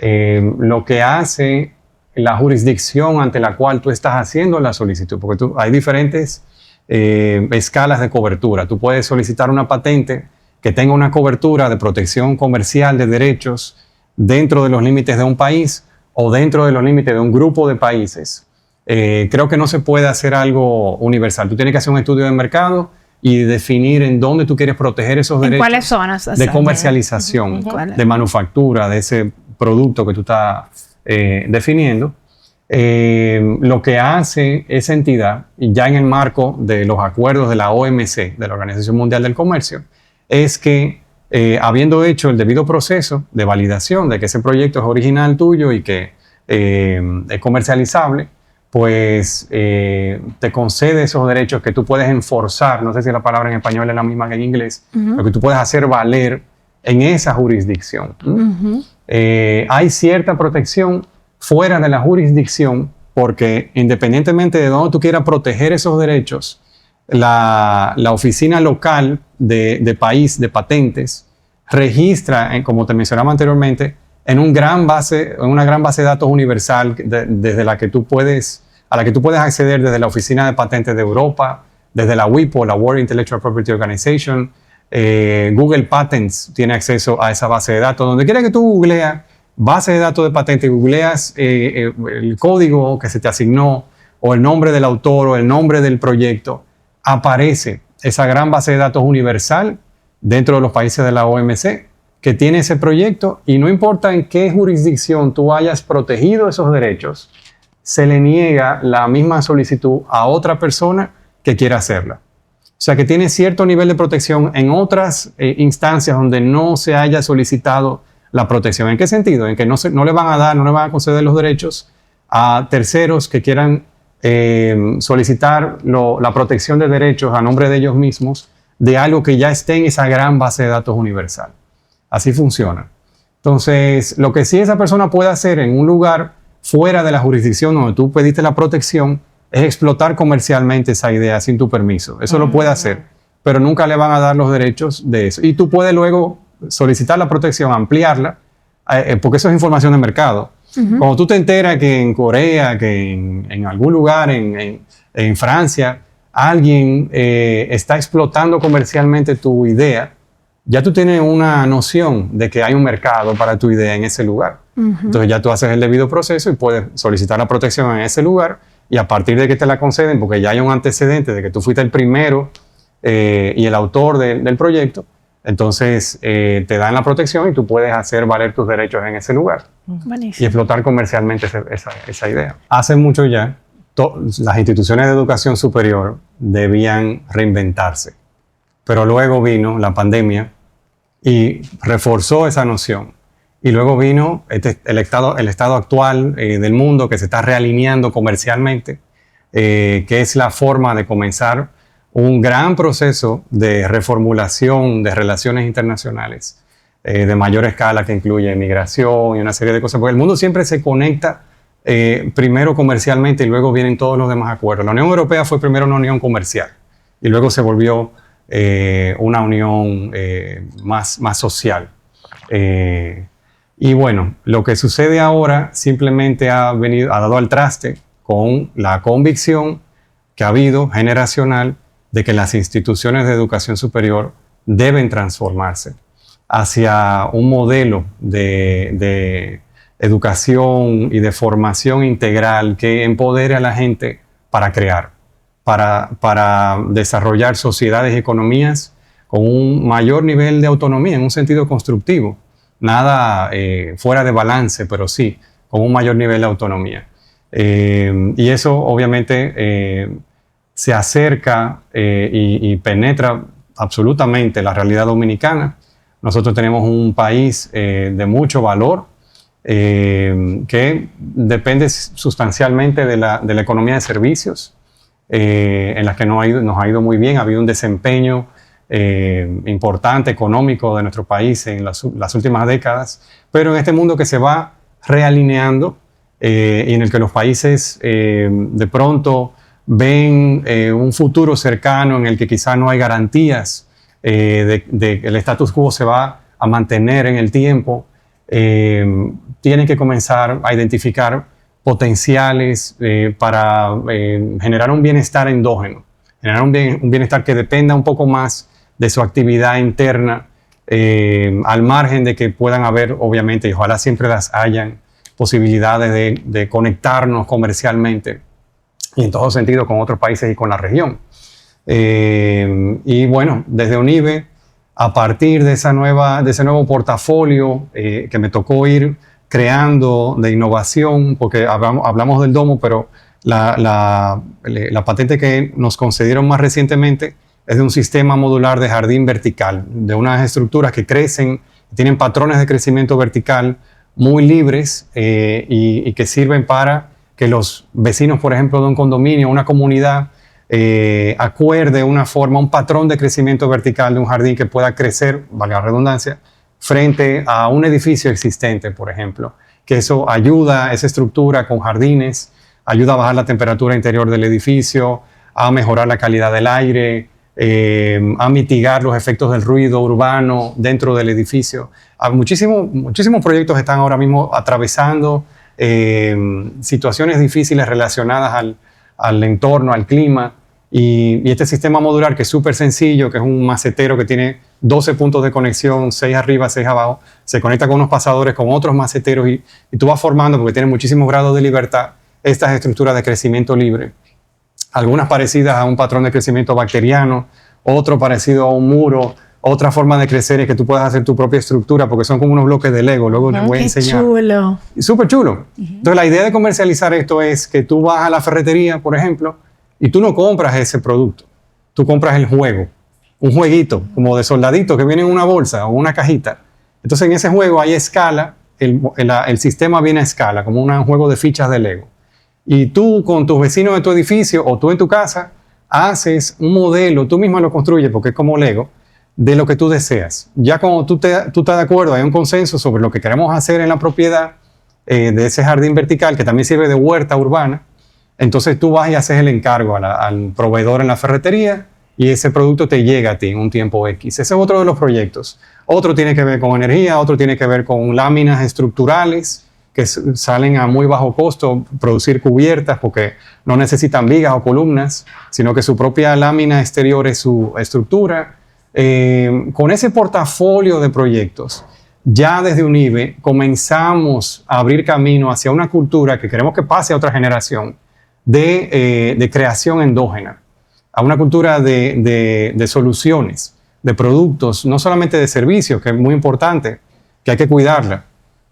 lo que hace la jurisdicción ante la cual tú estás haciendo la solicitud, porque hay diferentes escalas de cobertura. Tú puedes solicitar una patente que tenga una cobertura de protección comercial de derechos dentro de los límites de un país o dentro de los límites de un grupo de países. Creo que no se puede hacer algo universal. Tú tienes que hacer un estudio de mercado y definir en dónde tú quieres proteger esos derechos. ¿En cuáles zonas? De comercialización, de manufactura, de ese producto que tú estás definiendo. Lo que hace esa entidad, ya en el marco de los acuerdos de la OMC, de la Organización Mundial del Comercio, es que habiendo hecho el debido proceso de validación de que ese proyecto es original tuyo y que es comercializable, pues te concede esos derechos que tú puedes enforzar, no sé si la palabra en español es la misma que en inglés, lo que tú puedes hacer valer en esa jurisdicción. Hay cierta protección fuera de la jurisdicción porque independientemente de dónde tú quieras proteger esos derechos, la oficina local de país de patentes registra, como te mencionaba anteriormente, en una gran base de datos universal desde a la que tú puedes acceder desde la Oficina de Patentes de Europa, desde la WIPO, la World Intellectual Property Organization. Google Patents tiene acceso a esa base de datos. Donde quiera que tú googleas base de datos de patentes, googleas el código que se te asignó o el nombre del autor o el nombre del proyecto, aparece esa gran base de datos universal dentro de los países de la OMC que tiene ese proyecto, y no importa en qué jurisdicción tú hayas protegido esos derechos, se le niega la misma solicitud a otra persona que quiera hacerla. O sea que tiene cierto nivel de protección en otras instancias donde no se haya solicitado la protección. ¿En qué sentido? En que no le van a conceder los derechos a terceros que quieran solicitar la protección de derechos a nombre de ellos mismos de algo que ya esté en esa gran base de datos universal. Así funciona. Entonces, lo que sí esa persona puede hacer en un lugar fuera de la jurisdicción donde tú pediste la protección es explotar comercialmente esa idea sin tu permiso. Eso lo puede hacer, pero nunca le van a dar los derechos de eso. Y tú puedes luego solicitar la protección, ampliarla, porque eso es información de mercado. Cuando tú te enteras que en Corea, que en algún lugar, en Francia, alguien está explotando comercialmente tu idea, ya tú tienes una noción de que hay un mercado para tu idea en ese lugar. Entonces ya tú haces el debido proceso y puedes solicitar la protección en ese lugar, y a partir de que te la conceden, porque ya hay un antecedente de que tú fuiste el primero y el autor del proyecto, entonces te dan la protección y tú puedes hacer valer tus derechos en ese lugar y Buenísimo. explotar comercialmente esa idea. Hace mucho ya, las instituciones de educación superior debían reinventarse, pero luego vino la pandemia y reforzó esa noción. Y luego vino el estado actual del mundo que se está realineando comercialmente, que es la forma de comenzar un gran proceso de reformulación de relaciones internacionales de mayor escala que incluye migración y una serie de cosas, porque el mundo siempre se conecta primero comercialmente y luego vienen todos los demás acuerdos. La Unión Europea fue primero una unión comercial y luego se volvió una unión más social. Y bueno, lo que sucede ahora simplemente ha dado al traste con la convicción que ha habido generacional de que las instituciones de educación superior deben transformarse hacia un modelo de educación y de formación integral que empodere a la gente para crear, para desarrollar sociedades y economías con un mayor nivel de autonomía en un sentido constructivo. Nada fuera de balance, pero sí con un mayor nivel de autonomía. Y eso obviamente se acerca y penetra absolutamente la realidad dominicana. Nosotros tenemos un país de mucho valor que depende sustancialmente de la economía de servicios, en la que nos ha ido muy bien. Ha habido un desempeño importante económico de nuestro país en las últimas décadas, pero en este mundo que se va realineando y en el que los países de pronto ven un futuro cercano en el que quizá no hay garantías de que el status quo se va a mantener en el tiempo, tienen que comenzar a identificar potenciales para generar un bienestar endógeno, generar un bienestar que dependa un poco más de su actividad interna, al margen de que puedan haber, obviamente, y ojalá siempre las hayan, posibilidades de conectarnos comercialmente y en todo sentido con otros países y con la región. Y bueno, desde UNIBE, a partir de ese nuevo portafolio que me tocó ir creando de innovación, porque hablamos del domo, pero la patente que nos concedieron más recientemente es de un sistema modular de jardín vertical, de unas estructuras que crecen, tienen patrones de crecimiento vertical muy libres y que sirven para que los vecinos, por ejemplo, de un condominio, una comunidad, acuerde una forma, un patrón de crecimiento vertical de un jardín que pueda crecer, valga la redundancia, frente a un edificio existente, por ejemplo. Que eso ayuda, esa estructura con jardines, ayuda a bajar la temperatura interior del edificio, a mejorar la calidad del aire, a mitigar los efectos del ruido urbano dentro del edificio. Muchísimos proyectos están ahora mismo atravesando situaciones difíciles relacionadas al entorno, al clima, y este sistema modular, que es súper sencillo, que es un macetero que tiene 12 puntos de conexión, 6 arriba, 6 abajo, se conecta con unos pasadores, con otros maceteros, y tú vas formando, porque tiene muchísimos grados de libertad, estas estructuras de crecimiento libre. Algunas parecidas a un patrón de crecimiento bacteriano, otro parecido a un muro. Otra forma de crecer es que tú puedas hacer tu propia estructura, porque son como unos bloques de Lego. Luego les voy a enseñar. ¡Qué chulo! Súper chulo. Entonces, la idea de comercializar esto es que tú vas a la ferretería, por ejemplo, y tú no compras ese producto. Tú compras el juego. Un jueguito, como de soldadito, que viene en una bolsa o una cajita. Entonces, en ese juego hay escala. El sistema viene a escala, como un juego de fichas de Lego. Y tú, con tus vecinos de tu edificio o tú en tu casa, haces un modelo, tú mismo lo construyes, porque es como Lego, de lo que tú deseas. Ya cuando tú estás de acuerdo, hay un consenso sobre lo que queremos hacer en la propiedad de ese jardín vertical, que también sirve de huerta urbana. Entonces tú vas y haces el encargo al proveedor en la ferretería y ese producto te llega a ti en un tiempo X. Ese es otro de los proyectos. Otro tiene que ver con energía, otro tiene que ver con láminas estructurales que salen a muy bajo costo, producir cubiertas porque no necesitan vigas o columnas, sino que su propia lámina exterior es su estructura. Con ese portafolio de proyectos, ya desde UNIBE comenzamos a abrir camino hacia una cultura que queremos que pase a otra generación de creación endógena. a una cultura de soluciones, de productos, no solamente de servicios, que es muy importante, que hay que cuidarla,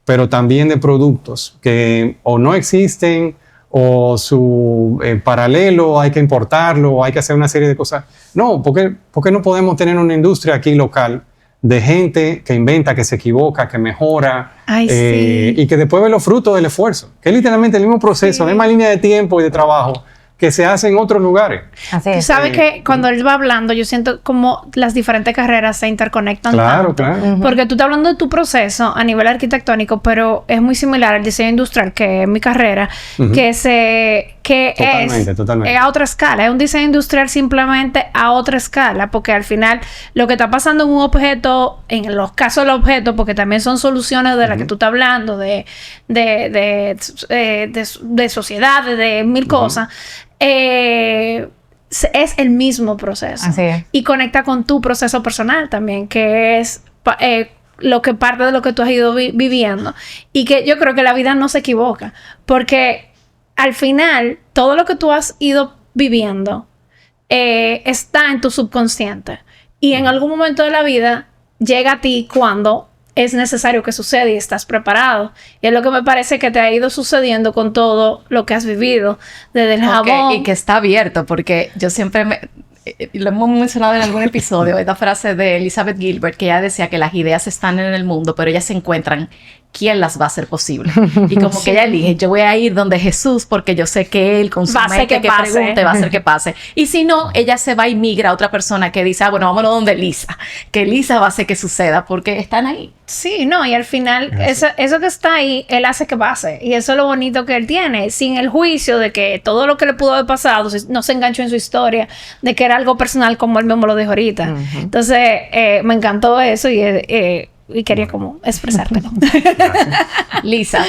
pero también de productos que o no existen o su paralelo hay que importarlo o hay que hacer una serie de cosas. No, ¿por qué no podemos tener una industria aquí local de gente que inventa, que se equivoca, que mejora Sí. y que después ve los frutos del esfuerzo? Que es literalmente el mismo proceso, la misma línea de tiempo y de trabajo que se hace en otros lugares. Así Tú es. sabes que cuando él va hablando, yo siento como las diferentes carreras se interconectan Claro, tanto. claro. Porque tú estás hablando de tu proceso a nivel arquitectónico, pero es muy similar al diseño industrial, que es mi carrera, Totalmente. es a otra escala. Es un diseño industrial simplemente a otra escala, porque al final lo que está pasando en un objeto, en los casos del objeto, porque también son soluciones de las que tú estás hablando, de sociedades, de mil cosas. Es el mismo proceso. Así es. Y conecta con tu proceso personal también, que es lo que parte de lo que tú has ido viviendo. Y que yo creo que la vida no se equivoca, porque al final todo lo que tú has ido viviendo está en tu subconsciente. Y en algún momento de la vida llega a ti cuando es necesario que suceda y estás preparado. Y es lo que me parece que te ha ido sucediendo con todo lo que has vivido, desde el jabón. Y que está abierto, porque yo siempre lo hemos mencionado en algún episodio, esta frase de Elizabeth Gilbert, que ella decía que las ideas están en el mundo, pero ellas se encuentran quién las va a hacer posible. Y como que ella elige, yo voy a ir donde Jesús porque yo sé que él con su mente que pregunte va a hacer que pase. Y si no, ella se va y migra a otra persona que dice, bueno, vámonos donde Lisa, que Lisa va a hacer que suceda porque están ahí. Sí, no, y al final eso que está ahí, él hace que pase. Y eso es lo bonito que él tiene, sin el juicio de que todo lo que le pudo haber pasado no se enganchó en su historia, de que era algo personal como él mismo lo dijo ahorita. Entonces, me encantó eso y quería como expresártelo. Lisa,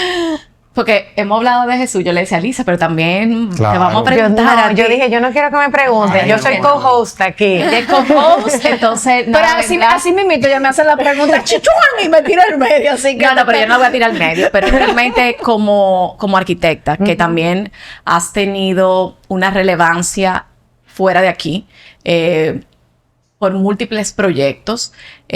porque hemos hablado de Jesús, yo le decía a Lisa, pero también te vamos a preguntar. Yo dije, yo no quiero que me pregunten, yo soy co-host aquí. De co-host, entonces... Pero así mismito ya me hacen la pregunta, chichuan, y me tira al medio, así que... No, pero yo no voy a tirar al medio, pero realmente como arquitecta, que también has tenido una relevancia fuera de aquí, por múltiples proyectos,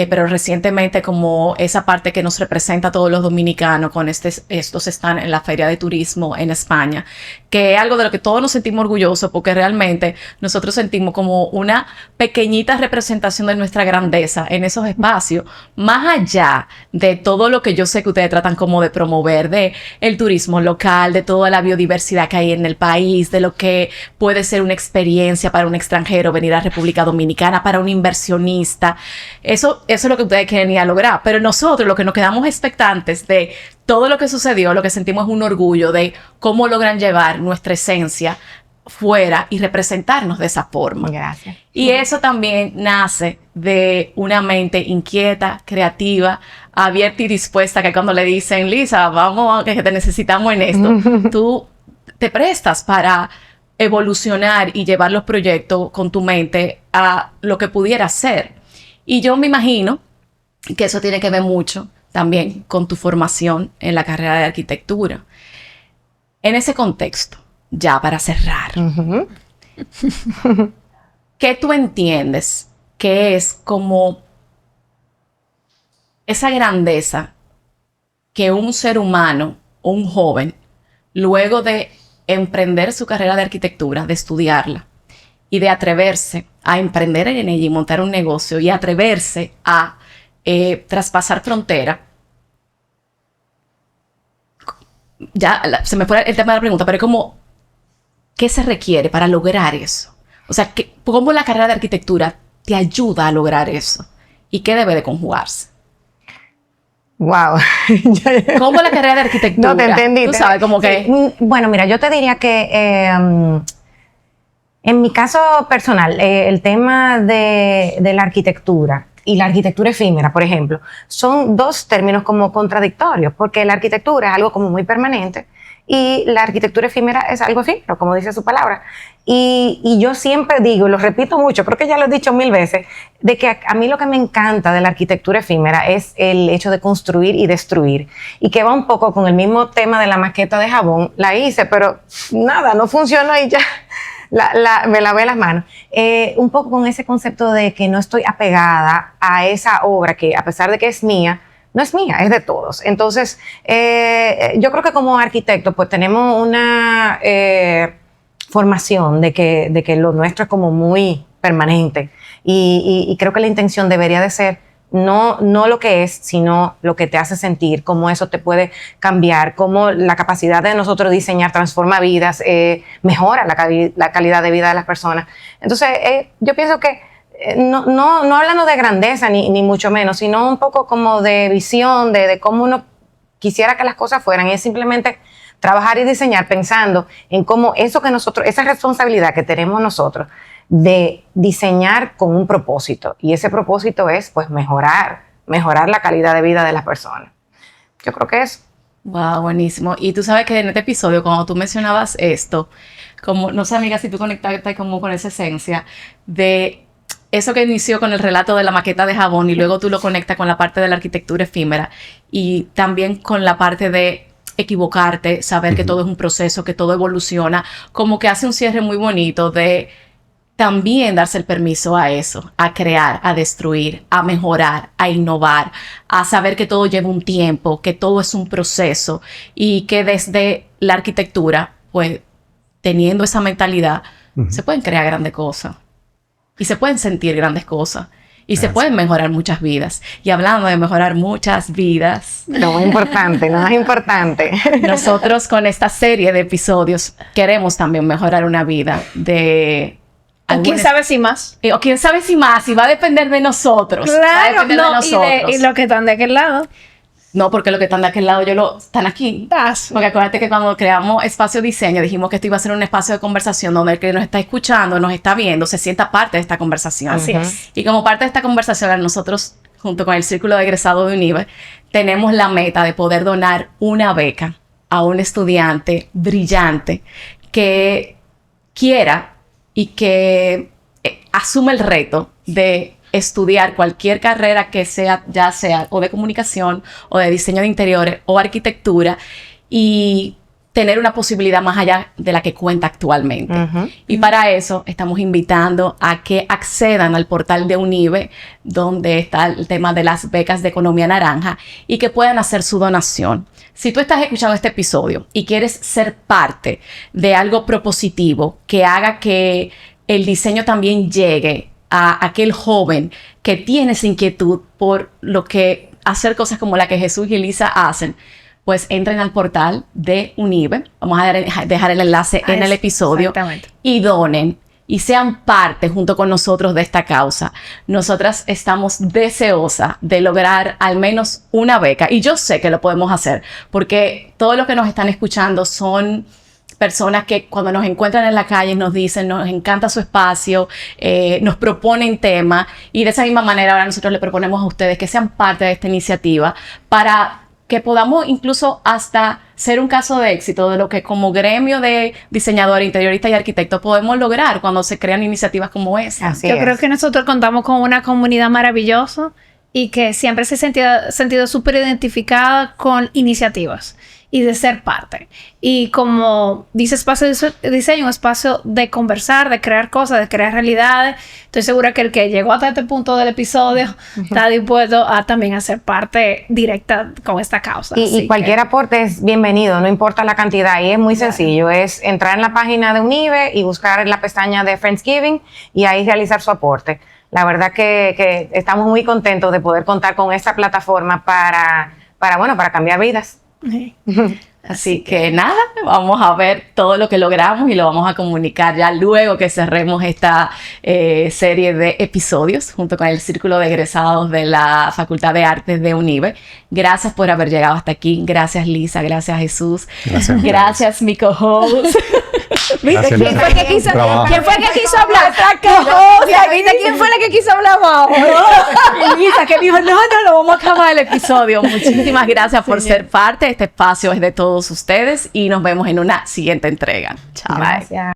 pero recientemente como esa parte que nos representa a todos los dominicanos con estos están en la Feria de Turismo en España, que es algo de lo que todos nos sentimos orgullosos porque realmente nosotros sentimos como una pequeñita representación de nuestra grandeza en esos espacios, más allá de todo lo que yo sé que ustedes tratan como de promover, de el turismo local, de toda la biodiversidad que hay en el país, de lo que puede ser una experiencia para un extranjero venir a República Dominicana, para un inversionista. Eso es lo que ustedes quieren ir a lograr, pero nosotros lo que nos quedamos expectantes de todo lo que sucedió, lo que sentimos es un orgullo de cómo logran llevar nuestra esencia fuera y representarnos de esa forma. Gracias. Y eso también nace de una mente inquieta, creativa, abierta y dispuesta, que cuando le dicen, Lisa, vamos, que te necesitamos en esto, tú te prestas para evolucionar y llevar los proyectos con tu mente a lo que pudiera ser. Y yo me imagino que eso tiene que ver mucho también con tu formación en la carrera de arquitectura. En ese contexto, ya para cerrar, ¿qué tú entiendes que es como esa grandeza que un ser humano o un joven, luego de emprender su carrera de arquitectura, de estudiarla y de atreverse a emprender en ella y montar un negocio y atreverse a traspasar frontera? Ya se me fue el tema de la pregunta, pero es como, ¿qué se requiere para lograr eso? O sea, ¿cómo la carrera de arquitectura te ayuda a lograr eso? ¿Y qué debe de conjugarse? Wow. ¿Cómo la carrera de arquitectura? No te entendí. Tú sabes, como que... Sí. Bueno, mira, yo te diría que en mi caso personal, el tema de la arquitectura y la arquitectura efímera, por ejemplo, son dos términos como contradictorios, porque la arquitectura es algo como muy permanente y la arquitectura efímera es algo efímero, como dice su palabra. Y yo siempre digo, y lo repito mucho, creo que ya lo he dicho 1000 veces, de que a mí lo que me encanta de la arquitectura efímera es el hecho de construir y destruir, y que va un poco con el mismo tema de la maqueta de jabón. La hice, pero nada, no funcionó y ya. me lavé las manos. Un poco con ese concepto de que no estoy apegada a esa obra que, a pesar de que es mía, no es mía, es de todos. Entonces, yo creo que como arquitectos, pues tenemos una formación de que lo nuestro es como muy permanente. Y creo que la intención debería de ser no lo que es, sino lo que te hace sentir, cómo eso te puede cambiar, cómo la capacidad de nosotros diseñar transforma vidas, mejora la calidad de vida de las personas. Entonces, yo pienso que no hablando de grandeza ni mucho menos, sino un poco como de visión, de cómo uno quisiera que las cosas fueran, y es simplemente trabajar y diseñar pensando en cómo eso que nosotros, esa responsabilidad que tenemos nosotros de diseñar con un propósito, y ese propósito es pues mejorar la calidad de vida de las personas. Yo creo que es. Wow, buenísimo. Y tú sabes que en este episodio, cuando tú mencionabas esto, como, no sé, amiga, si tú conectaste como con esa esencia de eso que inició con el relato de la maqueta de jabón y luego tú lo conectas con la parte de la arquitectura efímera y también con la parte de equivocarte, saber que todo es un proceso, que todo evoluciona, como que hace un cierre muy bonito de también darse el permiso a eso, a crear, a destruir, a mejorar, a innovar, a saber que todo lleva un tiempo, que todo es un proceso y que desde la arquitectura, pues teniendo esa mentalidad, se pueden crear grandes cosas y se pueden sentir grandes cosas y se pueden mejorar muchas vidas. Y hablando de mejorar muchas vidas, Lo más importante, nosotros con esta serie de episodios queremos también mejorar una vida de... O quién sabe si más. O quién sabe si más, y va a depender de nosotros. Claro, va a depender de nosotros. Y lo que están de aquel lado. No, porque los que están de aquel lado, están aquí. Porque acuérdate que cuando creamos Espacio Diseño, dijimos que esto iba a ser un espacio de conversación donde el que nos está escuchando, nos está viendo, se sienta parte de esta conversación. Así es. Y como parte de esta conversación, nosotros, junto con el Círculo de Egresados de UNIBE, tenemos la meta de poder donar una beca a un estudiante brillante que quiera y que asume el reto de estudiar cualquier carrera que sea, ya sea o de comunicación o de diseño de interiores o arquitectura, y tener una posibilidad más allá de la que cuenta actualmente. Y para eso estamos invitando a que accedan al portal de UNIBE, donde está el tema de las becas de economía naranja, y que puedan hacer su donación. Si tú estás escuchando este episodio y quieres ser parte de algo propositivo que haga que el diseño también llegue a aquel joven que tiene esa inquietud por lo que hacer cosas como la que Jesús y Elisa hacen, pues entren al portal de UNIBE. Vamos a dejar el enlace en el episodio y donen y sean parte junto con nosotros de esta causa. Nosotras estamos deseosas de lograr al menos una beca, y yo sé que lo podemos hacer porque todos los que nos están escuchando son personas que cuando nos encuentran en la calle nos dicen, nos encanta su espacio, nos proponen temas, y de esa misma manera ahora nosotros le proponemos a ustedes que sean parte de esta iniciativa para que podamos incluso hasta ser un caso de éxito de lo que como gremio de diseñadores, interioristas y arquitectos podemos lograr cuando se crean iniciativas como esa. Yo creo que nosotros contamos con una comunidad maravillosa y que siempre se ha sentido súper identificada con iniciativas y de ser parte. Y como dice Espacio de Diseño, un espacio de conversar, de crear cosas, de crear realidades. Estoy segura que el que llegó hasta este punto del episodio está dispuesto a también hacer parte directa con esta causa. Y cualquier aporte es bienvenido, no importa la cantidad. Y es muy sencillo, es entrar en la página de UNIBE y buscar en la pestaña de Friendsgiving y ahí realizar su aporte. La verdad que estamos muy contentos de poder contar con esta plataforma para cambiar vidas. Así que nada, vamos a ver todo lo que logramos y lo vamos a comunicar ya luego que cerremos esta serie de episodios junto con el Círculo de Egresados de la Facultad de Artes de UNIBE. Gracias por haber llegado hasta aquí. Gracias, Lisa. Gracias, Jesús. Gracias, mi co-host. Gracias, ¿Quién fue que quiso hablar? ¿Quién fue la que quiso hablar más? Lisa, que dijo, no, lo vamos a acabar el episodio. Muchísimas gracias por ser parte. Este espacio es de todos ustedes y nos vemos en una siguiente entrega. Chao. Gracias.